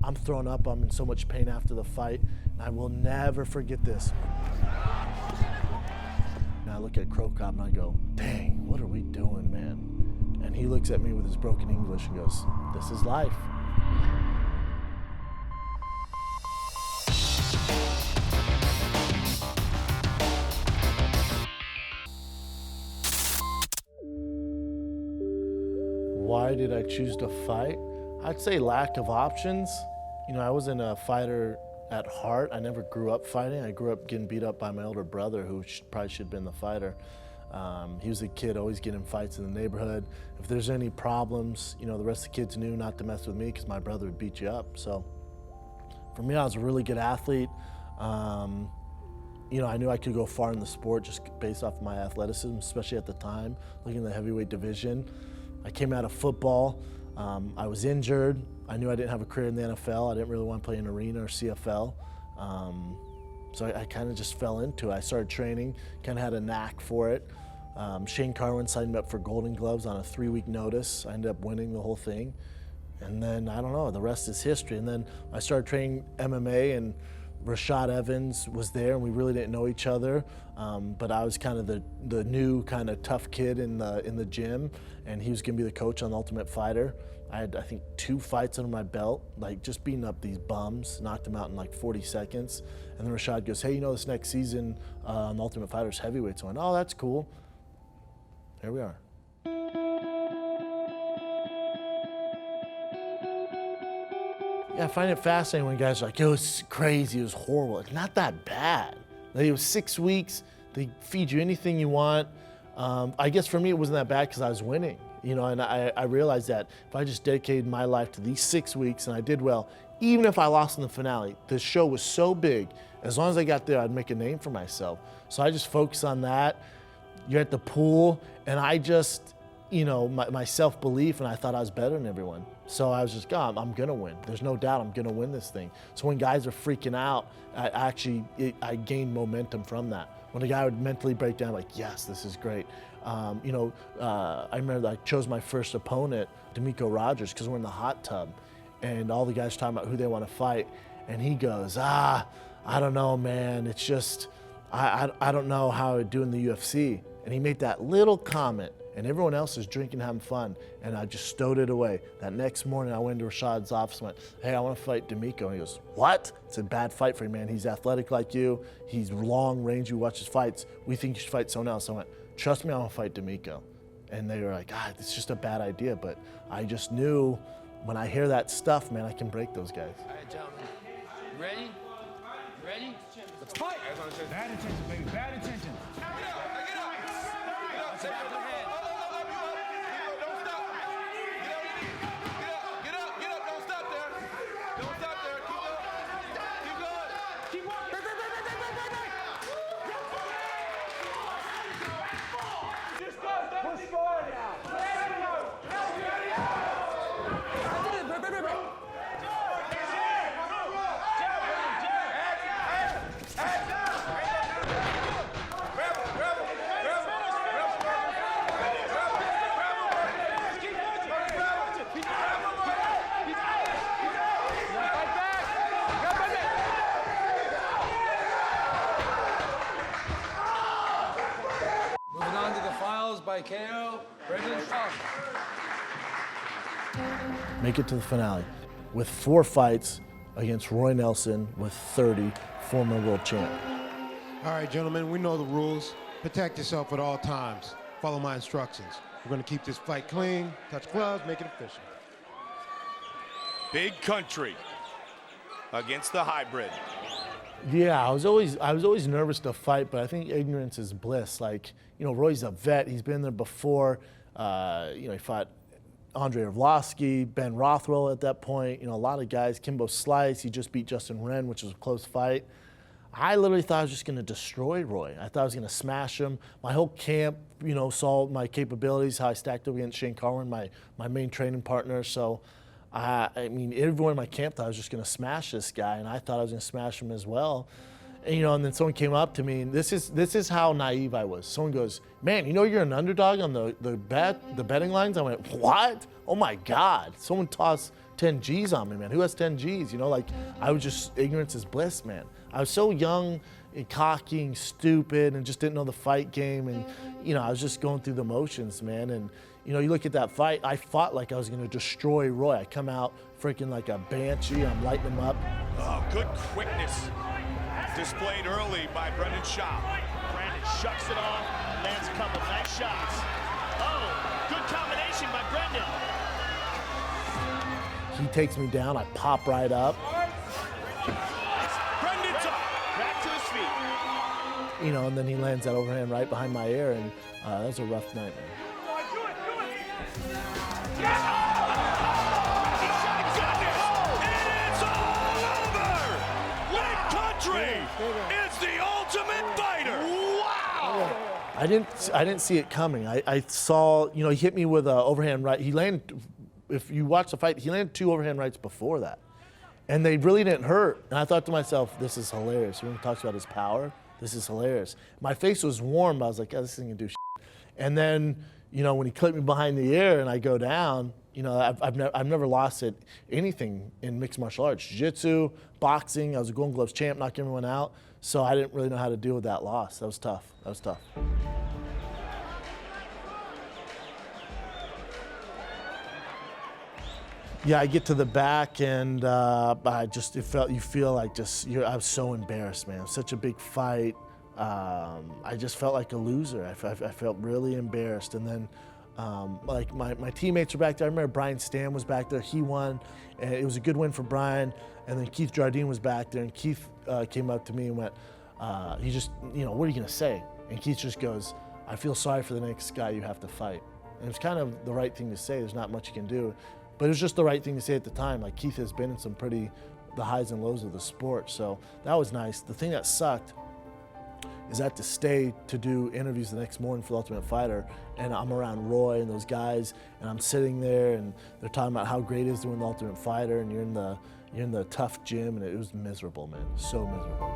I'm thrown up. I'm in so much pain after the fight. And I will never forget this. And I look at Crow Cop and I go, dang, what are we doing, man? And he looks at me with his broken English and goes, this is life. Why did I choose to fight? I'd say lack of options. You know, I wasn't a fighter at heart. I never grew up fighting. I grew up getting beat up by my older brother, who probably should have been the fighter. He was a kid always getting fights in the neighborhood. If there's any problems, you know, the rest of the kids knew not to mess with me because my brother would beat you up. So for me, I was a really good athlete. You know, I knew I could go far in the sport just based off my athleticism, especially at the time, looking at the heavyweight division. I came out of football. I was injured. I knew I didn't have a career in the NFL. I didn't really want to play in arena or CFL. So I kind of just fell into it. I started training, kind of had a knack for it. Shane Carwin signed me up for Golden Gloves on a 3-week notice. I ended up winning the whole thing. And then, I don't know, the rest is history. And then I started training MMA, and Rashad Evans was there, and we really didn't know each other. But I was kind of the new kind of tough kid in the gym, and he was gonna be the coach on The Ultimate Fighter. I had, I think, 2 fights under my belt, like just beating up these bums, knocked them out in like 40 seconds. And then Rashad goes, hey, you know, this next season on The Ultimate Fighter is heavyweight. So I went, oh, that's cool. Here we are. Yeah, I find it fascinating when guys are like, it was crazy, it was horrible. It's not that bad. Like, it was 6 weeks, they feed you anything you want. I guess for me it wasn't that bad because I was winning. You know, and I realized that if I just dedicated my life to these 6 weeks and I did well, even if I lost in the finale, the show was so big, as long as I got there, I'd make a name for myself. So I just focused on that. You're at the pool, and I just, you know, my self-belief, and I thought I was better than everyone. So I was just, God, I'm gonna win. There's no doubt I'm gonna win this thing. So when guys are freaking out, I gained momentum from that. When a guy would mentally break down, like, yes, this is great. You know, I remember I chose my first opponent, D'Amico Rogers, because we're in the hot tub, and all the guys are talking about who they want to fight, and he goes, I don't know, man. It's just, I don't know how I would do in the UFC. And he made that little comment, and everyone else is drinking, having fun, and I just stowed it away. That next morning, I went to Rashad's office and went, hey, I want to fight D'Amico. And he goes, what? It's a bad fight for you, man. He's athletic like you. He's long range. You watch his fights. We think you should fight someone else. I went, trust me, I want to fight D'Amico. And they were like, God, it's just a bad idea. But I just knew when I hear that stuff, man, I can break those guys. All right, gentlemen. Ready? Ready? Let's fight. Bad intention, baby. Bad intention. Get up, go ahead. Don't stop. Get up. Don't stop there. Don't stop there. Keep going. Keep walking. We're scoring now. Moving on to the finals by KO, Brendan Schaub. Make it to the finale with 4 fights against Roy Nelson with 30, former world champ. All right, gentlemen, we know the rules. Protect yourself at all times. Follow my instructions. We're going to keep this fight clean, touch gloves, make it official. Big country against the hybrid. Yeah, I was always nervous to fight, but I think ignorance is bliss. Like, you know, Roy's a vet. He's been there before. You know, he fought Andre Arlovsky, Ben Rothwell at that point. You know, a lot of guys. Kimbo Slice. He just beat Justin Wren, which was a close fight. I literally thought I was just going to destroy Roy. I thought I was going to smash him. My whole camp, you know, saw my capabilities, how I stacked up against Shane Carwin, my main training partner. So, I mean, everyone in my camp thought I was just going to smash this guy, and I thought I was going to smash him as well. And, and then someone came up to me, and this is how naive I was. Someone goes, "Man, you're an underdog on the betting lines?" I went, "What? Oh my God!" Someone tossed 10 G's on me, man. Who has 10 G's? I was just, ignorance is bliss, man. I was so young and cocky and stupid and just didn't know the fight game, and I was just going through the motions, man. And you look at that fight, I fought like I was going to destroy Roy. I come out freaking like a banshee. I'm lighting him up. Oh, good quickness displayed early by Brendan Schaub. Brandon shucks it off, lands a couple nice shots. Oh, good combination by Brendan. He takes me down, I pop right up. Brendan's up. Back to his feet. And then he lands that overhand right behind my ear, and that was a rough night, man. It's the ultimate fighter. Wow! I didn't see it coming. I saw, he hit me with an overhand right. He landed, if you watch the fight, he landed 2 overhand rights before that. And they really didn't hurt. And I thought to myself, this is hilarious. When he talks about his power, this is hilarious. My face was warm, but I was like, this thing can do shit. And then, when he clipped me behind the ear and I go down, I've never lost at anything in mixed martial arts. Jiu-jitsu, boxing, I was a Golden Gloves champ, knocked everyone out. So I didn't really know how to deal with that loss. That was tough. Yeah, I get to the back, and I was so embarrassed, man. Such a big fight. I just felt like a loser. I felt really embarrassed. And then, my teammates were back there. I remember Brian Stam was back there. He won, and it was a good win for Brian. And then Keith Jardine was back there, and Keith came up to me and went, what are you gonna say? And Keith just goes, "I feel sorry for the next guy you have to fight." And it's kind of the right thing to say. There's not much you can do. But it was just the right thing to say at the time. Like, Keith has been in the highs and lows of the sport. So that was nice. The thing that sucked is I had to stay to do interviews the next morning for The Ultimate Fighter. And I'm around Roy and those guys, and I'm sitting there, and they're talking about how great it is doing The Ultimate Fighter, and you're in the tough gym, and it was miserable, man. So miserable.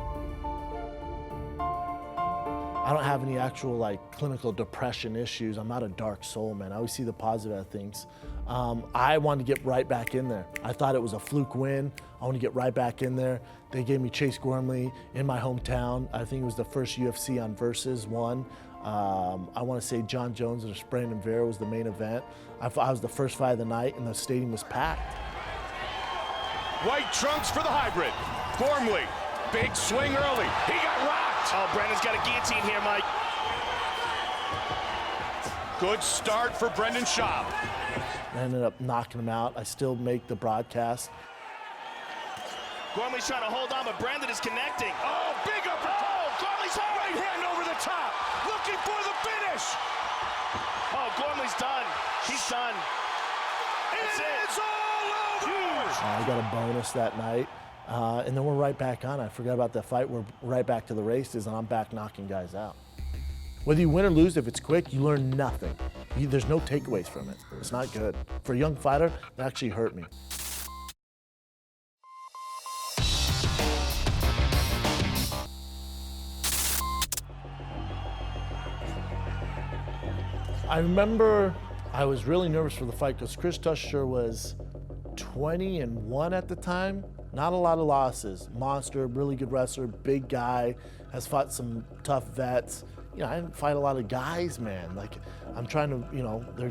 I don't have any actual clinical depression issues. I'm not a dark soul, man. I always see the positive out of things. I wanted to get right back in there. I thought it was a fluke win. I want to get right back in there. They gave me Chase Gormley in my hometown. I think it was the first UFC on Versus one. I want to say John Jones versus Brandon Vera was the main event. I was the first fight of the night, and the stadium was packed. White trunks for the hybrid. Gormley, big swing early. He got rocked. Oh, Brandon's got a guillotine here, Mike. Good start for Brendan Schaub. I ended up knocking him out. I still make the broadcast. Gormley's trying to hold on, but Brandon is connecting. Oh, big uppercut. Oh, Gormley's hurt. Right hand over the top. Looking for the finish. Oh, Gormley's done. He's done. That's it. It's all over. I got a bonus that night. And then we're right back on. I forgot about that fight. We're right back to the races, and I'm back knocking guys out. Whether you win or lose, if it's quick, you learn nothing. There's no takeaways from it. It's not good. For a young fighter, that actually hurt me. I remember I was really nervous for the fight because Chris Tucker was 20-1 at the time. Not a lot of losses. Monster, really good wrestler, big guy, has fought some tough vets. I didn't fight a lot of guys, man. I'm trying to,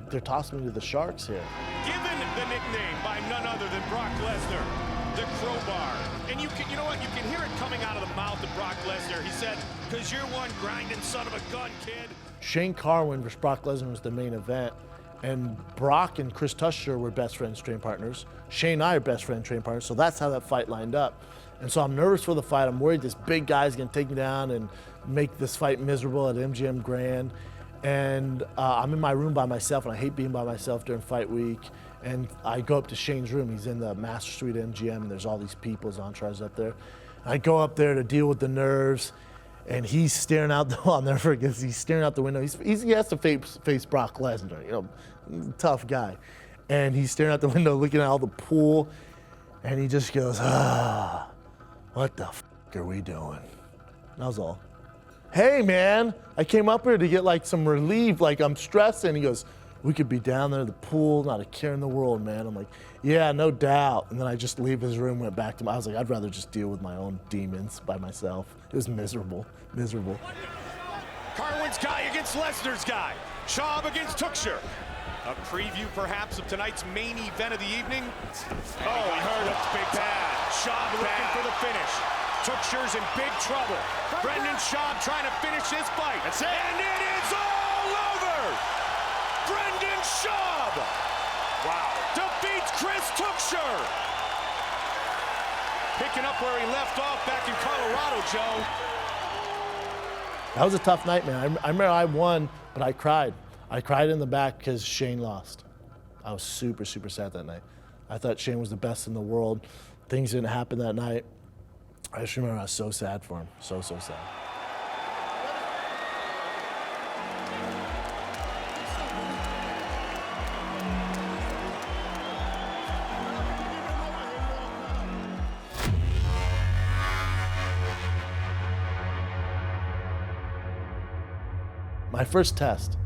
they're tossing me to the Sharks here. Given the nickname by none other than Brock Lesnar, the Crowbar. And you know what? You can hear it coming out of the mouth of Brock Lesnar. He said, "'Cause you're one grinding son of a gun, kid." Shane Carwin versus Brock Lesnar was the main event. And Brock and Chris Tucker were best friends, train partners. Shane and I are best friend, train partners. So that's how that fight lined up. And so I'm nervous for the fight. I'm worried this big guy's gonna take me down and make this fight miserable at MGM Grand. And I'm in my room by myself, and I hate being by myself during fight week. And I go up to Shane's room. He's in the master suite at MGM, and there's all these people, his entourage up there. I go up there to deal with the nerves, and he's staring out I'll never forget, he's staring out the window. He has to face Brock Lesnar, tough guy. And he's staring out the window looking at all the pool, and he just goes, what the f are we doing? And I was all, hey, man, I came up here to get like some relief, like I'm stressing. He goes, we could be down there at the pool, not a care in the world, man. I'm like, yeah, no doubt. And then I just leave his room, went back to I was like, I'd rather just deal with my own demons by myself. It was miserable, miserable. Carwin's guy against Lesnar's guy. Schaub against Tuchscherer. A preview, perhaps, of tonight's main event of the evening. Oh, he heard a big bad. Schaub looking for the finish. Tuchscherer's in big trouble. Brendan Schaub trying to finish his fight. That's it. And it is all over! Brendan Schaub! Wow. Defeats Chris Tuchscherer! Picking up where he left off back in Colorado, Joe. That was a tough night, man. I remember I won, but I cried. I cried in the back because Shane lost. I was super, super sad that night. I thought Shane was the best in the world. Things didn't happen that night. I just remember I was so sad for him. So, so sad. My first test.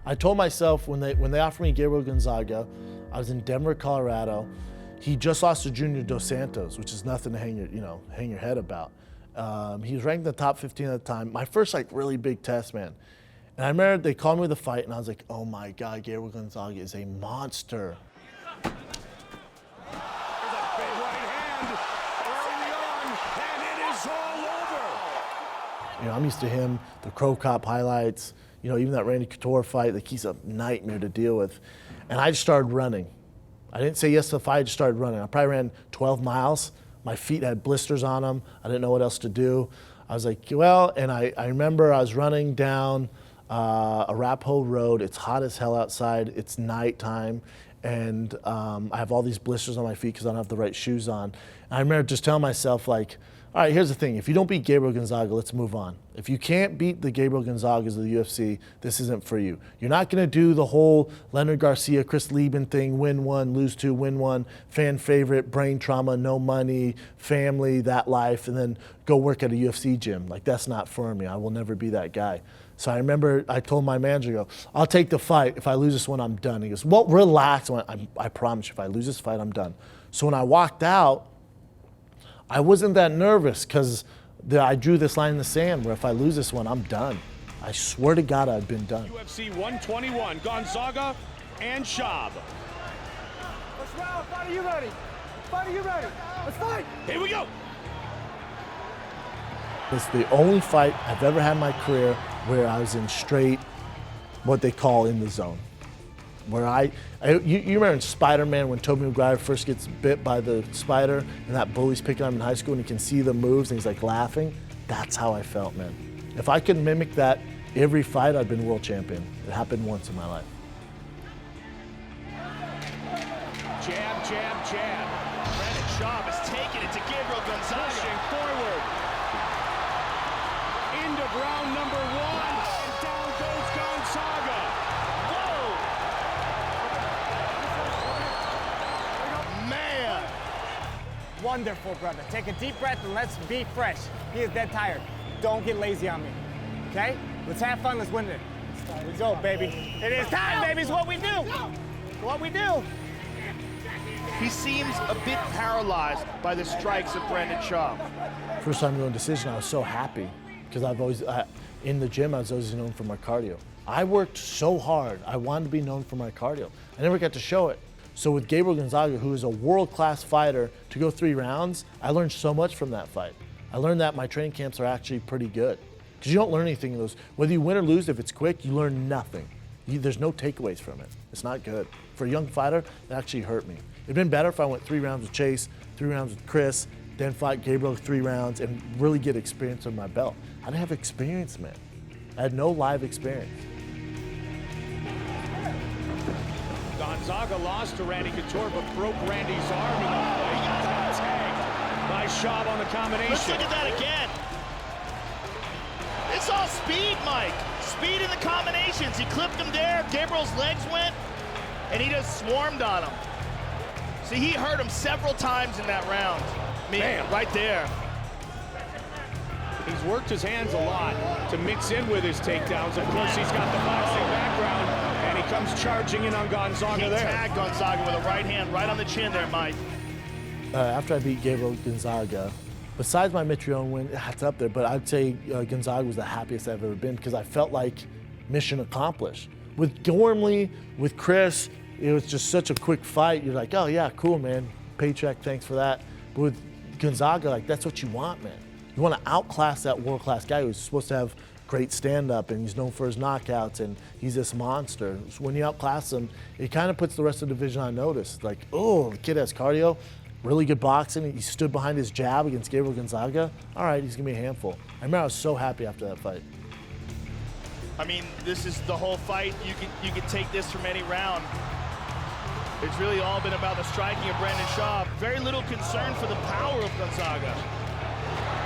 I told myself when they offered me Gabriel Gonzaga, I was in Denver, Colorado. He just lost to Junior Dos Santos, which is nothing to hang your head about. He was ranked in the top 15 at the time. My first really big test, man. And I remember they called me the fight, and I was like, oh my God, Gabriel Gonzaga is a monster. There's a big right hand early on, and it is all over. I'm used to him, the Crow Cop highlights, even that Randy Couture fight, he's a nightmare to deal with. And I just started running. I didn't say yes to the fight, I just started running. I probably ran 12 miles. My feet had blisters on them. I didn't know what else to do. I was like, and I remember I was running down Arapahoe Road. It's hot as hell outside. It's nighttime. And I have all these blisters on my feet because I don't have the right shoes on. And I remember just telling myself, all right, here's the thing. If you don't beat Gabriel Gonzaga, let's move on. If you can't beat the Gabriel Gonzagas of the UFC, this isn't for you. You're not going to do the whole Leonard Garcia, Chris Lieben thing, win one, lose two, win one, fan favorite, brain trauma, no money, family, that life, and then go work at a UFC gym. That's not for me. I will never be that guy. So I remember I told my manager, I'll take the fight. If I lose this one, I'm done. He goes, well, relax. I promise you, if I lose this fight, I'm done. So when I walked out, I wasn't that nervous because I drew this line in the sand where if I lose this one, I'm done. I swear to God I've been done. UFC 121, Gonzaga and Schaub. Let's round. Fight, are you ready? Fight, are you ready? Let's fight. Here we go. It's the only fight I've ever had in my career where I was in straight, what they call in the zone. Where you remember in Spider-Man when Tobey Maguire first gets bit by the spider and that bully's picking on him in high school and he can see the moves and he's laughing? That's how I felt, man. If I could mimic that every fight, I'd been world champion. It happened once in my life. Jab, jab, jab. Brendan Schaub is taking it to Gabriel Gonzaga. Pushing forward. End of round number one. And down goes Gonzaga. Man. Wonderful, brother. Take a deep breath and let's be fresh. He is dead tired. Don't get lazy on me, okay? Let's have fun, let's win it. Here we go, baby. It is time, baby, it's what we do. What we do. He seems a bit paralyzed by the strikes of Brendan Schaub. First time going decision, I was so happy because I've always, in the gym, I was always known for my cardio. I worked so hard. I wanted to be known for my cardio. I never got to show it. So with Gabriel Gonzaga, who is a world-class fighter, to go 3 rounds, I learned so much from that fight. I learned that my training camps are actually pretty good. Because you don't learn anything in those. Whether you win or lose, if it's quick, you learn nothing. There's no takeaways from it. It's not good. For a young fighter, that actually hurt me. It'd been better if I went 3 rounds with Chase, 3 rounds with Chris, then fight Gabriel 3 rounds and really get experience on my belt. I didn't have experience, man. I had no live experience. Gonzaga lost to Randy Couture, but broke Randy's arm in the fight. He got tagged by Schaub on the combination. Let's look at that again. It's all speed, Mike. Speed in the combinations. He clipped him there. Gabriel's legs went, and he just swarmed on him. See, he hurt him several times in that round. I mean, right there. He's worked his hands a lot to mix in with his takedowns. Of course, he's got the boxing background, and he comes charging in on Gonzaga He there. tagged Gonzaga with a right hand right on the chin there, Mike. After I beat Gabriel Gonzaga, besides my Mitrione win, it's up there, but I'd say Gonzaga was the happiest I've ever been because I felt like mission accomplished. With Gormley, with Chris, it was just such a quick fight. You're like, oh yeah, cool, man. Paycheck, thanks for that. But with Gonzaga, like that's what you want, man. You want to outclass that world-class guy who's supposed to have great stand-up and he's known for his knockouts and he's this monster. So when you outclass him, it kind of puts the rest of the division on notice. Like, oh, the kid has cardio, really good boxing. He stood behind his jab against Gabriel Gonzaga. All right, he's gonna be a handful. I remember I was so happy after that fight. I mean, this is the whole fight. You can take this from any round. It's really all been about the striking of Brendan Schaub. Very little concern for the power of Gonzaga.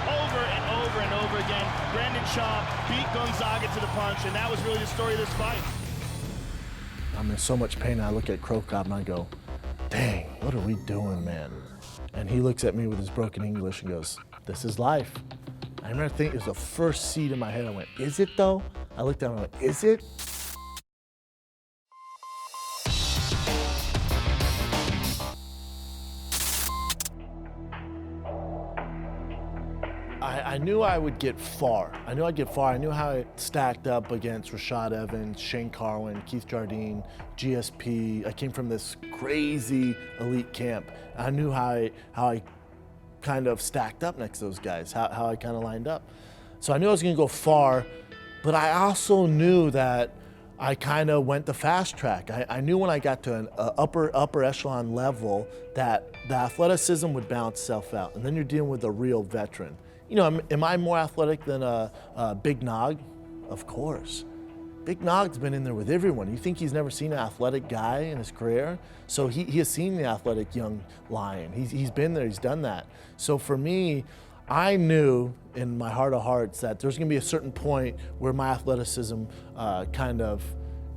Over and over and over again, Brendan Schaub beat Gonzaga to the punch, and that was really the story of this fight. I'm in so much pain. I look at Crow Cop and I go, dang, what are we doing, man? And he looks at me with his broken English and goes, this is life. I remember thinking, it was the first seed in my head. I went, is it though? I looked down and I went, is it? I knew I would get far. I knew I'd get far. I knew how it stacked up against Rashad Evans, Shane Carwin, Keith Jardine, GSP. I came from this crazy elite camp. I knew how I kind of stacked up next to those guys, how I kind of lined up. So I knew I was gonna go far, but I also knew that I kind of went the fast track. I knew when I got to an upper echelon level that the athleticism would balance itself out, and then you're dealing with a real veteran. You know, am I more athletic than Big Nog? Of course. Big Nog's been in there with everyone. You think he's never seen an athletic guy in his career? So he has seen the athletic young lion. He's been there, he's done that. So for me, I knew in my heart of hearts that there's gonna be a certain point where my athleticism kind of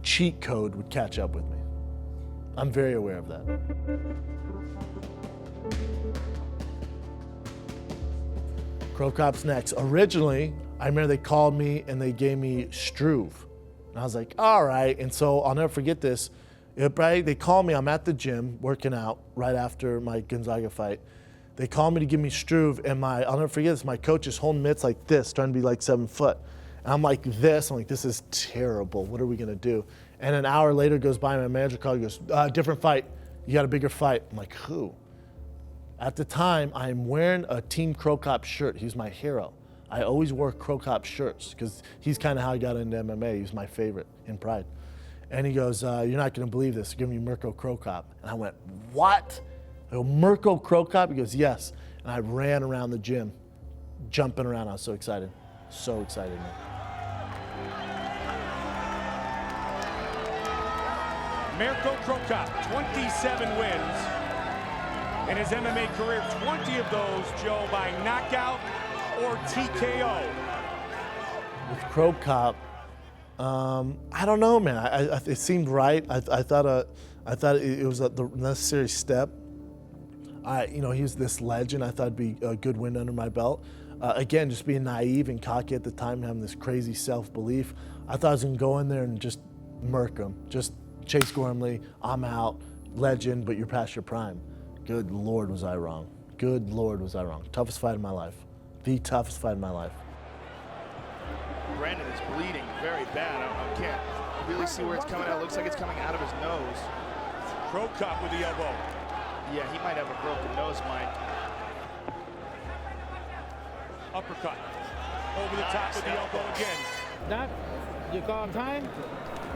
cheat code would catch up with me. I'm very aware of that. Crow Cop's next. Originally, I remember they called me and they gave me Struve. And I was like, all right. And so I'll never forget this. They called me, I'm at the gym working out right after my Gonzaga fight. They called me to give me Struve, and I'll never forget this, my coach is holding mitts like this, trying to be like 7 foot. And I'm like this, I'm like, this is terrible. What are we gonna do? And an hour later goes by, my manager called, he goes, different fight. You got a bigger fight. I'm like, who? At the time, I'm wearing a Team Crow Cop shirt. He's my hero. I always wore Crow Cop shirts because he's kind of how I got into MMA. He was my favorite in Pride. And he goes, you're not gonna believe this, give me Mirko Crow Cop. And I went, what? I go, Mirko Crow Cop? He goes, yes. And I ran around the gym, jumping around. I was so excited. So excited, man. Mirko Crow Cop, 27 wins in his MMA career, 20 of those, Joe, by knockout or TKO. With Crow Cop, I don't know, man. It seemed right. I thought it was the necessary step. He was this legend. I thought it'd be a good win under my belt. Again, just being naive and cocky at the time, having this crazy self-belief. I thought I was gonna go in there and just murk him. Just Chase Gormley, I'm out, legend, but you're past your prime. Good Lord, was I wrong. Good Lord, was I wrong. Toughest fight of my life. The toughest fight of my life. Brandon is bleeding very bad. I can't really see where it's coming out. It looks like it's coming out of his nose. Crow Cop with the elbow. Yeah, he might have a broken nose, Mike. Uppercut. Over the top of the elbow again. Doc, you call time?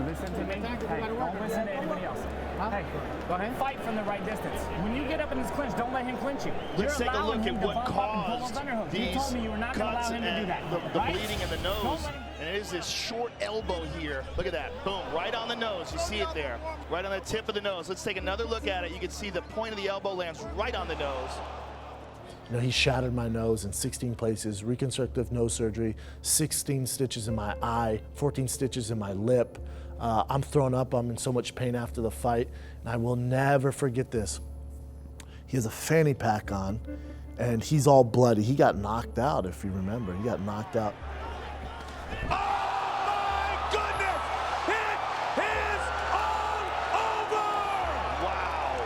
Listen to me. Hey, don't listen to anybody else. Hey, Go ahead. fight from the right distance. When you get up in his clinch, don't let him clinch you. Let's You're take a look allowing at him to what bump up and pull caused those underhooks. You these told me you were not going to allow cuts him to do and that. the right? bleeding in the Don't nose. let him- And it is this short elbow here. Look at that. Boom, right on the nose. You see it there. Right on the tip of the nose. Let's take another look at it. You can see the point of the elbow lands right on the nose. You know, he shattered my nose in 16 places, reconstructive nose surgery, 16 stitches in my eye, 14 stitches in my lip. I'm thrown up, I'm in so much pain after the fight, and I will never forget this. He has a fanny pack on, and he's all bloody. He got knocked out, if you remember. He got knocked out. My goodness! It is all over! Wow.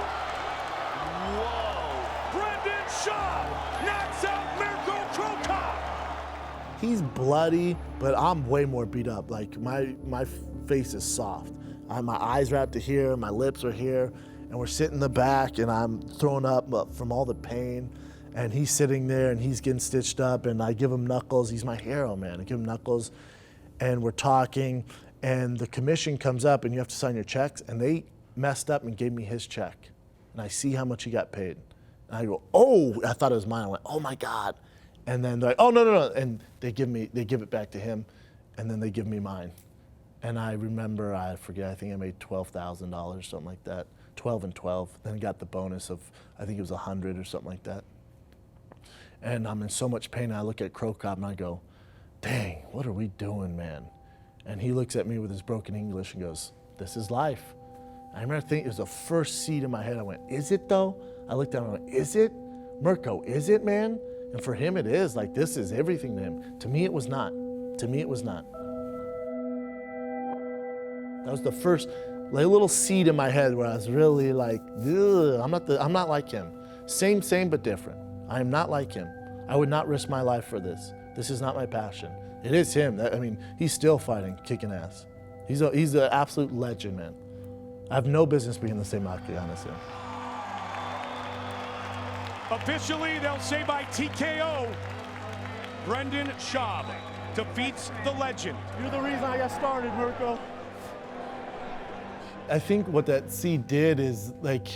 Whoa. Brendan Schaub knocks out Mirko Cro Cop. He's bloody, but I'm way more beat up. Like my face is soft. My eyes are up to here, my lips are here, and we're sitting in the back, and I'm throwing up from all the pain. And he's sitting there, and he's getting stitched up, and I give him Knuckles. He's my hero, man. I give him Knuckles, and we're talking, and the commission comes up, and you have to sign your checks, and they messed up and gave me his check. And I see how much he got paid. And I go, oh, I thought it was mine. I went, oh my God. And then they're like, oh, no. And they give it back to him, and then they give me mine. And I remember, I forget, I think I made $12,000, something like that. 12 and 12. Then got the bonus of, I think it was 100 or something like that. And I'm in so much pain. I look at Cro Cop and I go, dang, what are we doing, man? And he looks at me with his broken English and goes, this is life. I remember thinking, it was the first seed in my head. I went, is it though? I looked down and I went, is it? Mirko, is it, man? And for him it is. Like, this is everything to him. To me it was not. To me it was not. That was the first little seed in my head where I was really like, I'm not like him. Same, but different. I am not like him. I would not risk my life for this. This is not my passion. It is him. I mean, he's still fighting, kicking ass. He's an absolute legend, man. I have no business being in the same octagon as him. Officially, they'll say by TKO, Brendan Schaub defeats the legend. You're the reason I got started, Mirko. I think what that seed did is, like,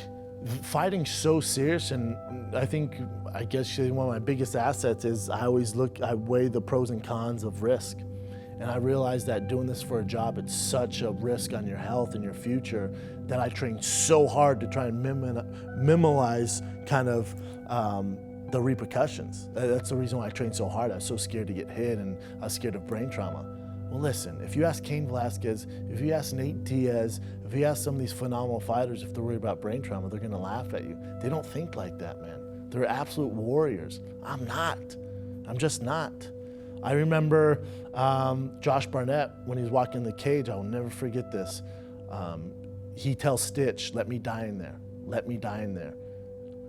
fighting so serious, and I guess one of my biggest assets is I weigh the pros and cons of risk. And I realized that doing this for a job, it's such a risk on your health and your future that I trained so hard to try and minimize kind of the repercussions. That's the reason why I trained so hard. I was so scared to get hit, and I was scared of brain trauma. Well, listen, if you ask Cain Velasquez, if you ask Nate Diaz, if you ask some of these phenomenal fighters if they're worried about brain trauma, they're gonna laugh at you. They don't think like that, man. They're absolute warriors. I'm not. I'm just not. I remember Josh Barnett, when he was walking in the cage, I will never forget this. He tells Stitch, let me die in there. Let me die in there.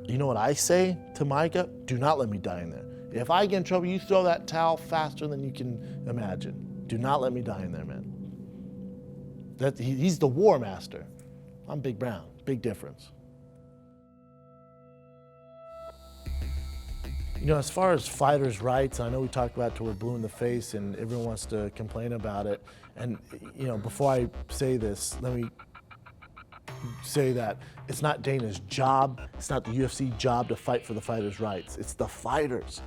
You know what I say to Micah? Do not let me die in there. If I get in trouble, you throw that towel faster than you can imagine. Do not let me die in there, man. He's the war master. I'm Big Brown, big difference. You know, as far as fighters' rights, I know we talked about it till we're blue in the face and everyone wants to complain about it. And, you know, before I say this, let me say that it's not Dana's job, it's not the UFC job to fight for the fighters' rights. It's the fighters.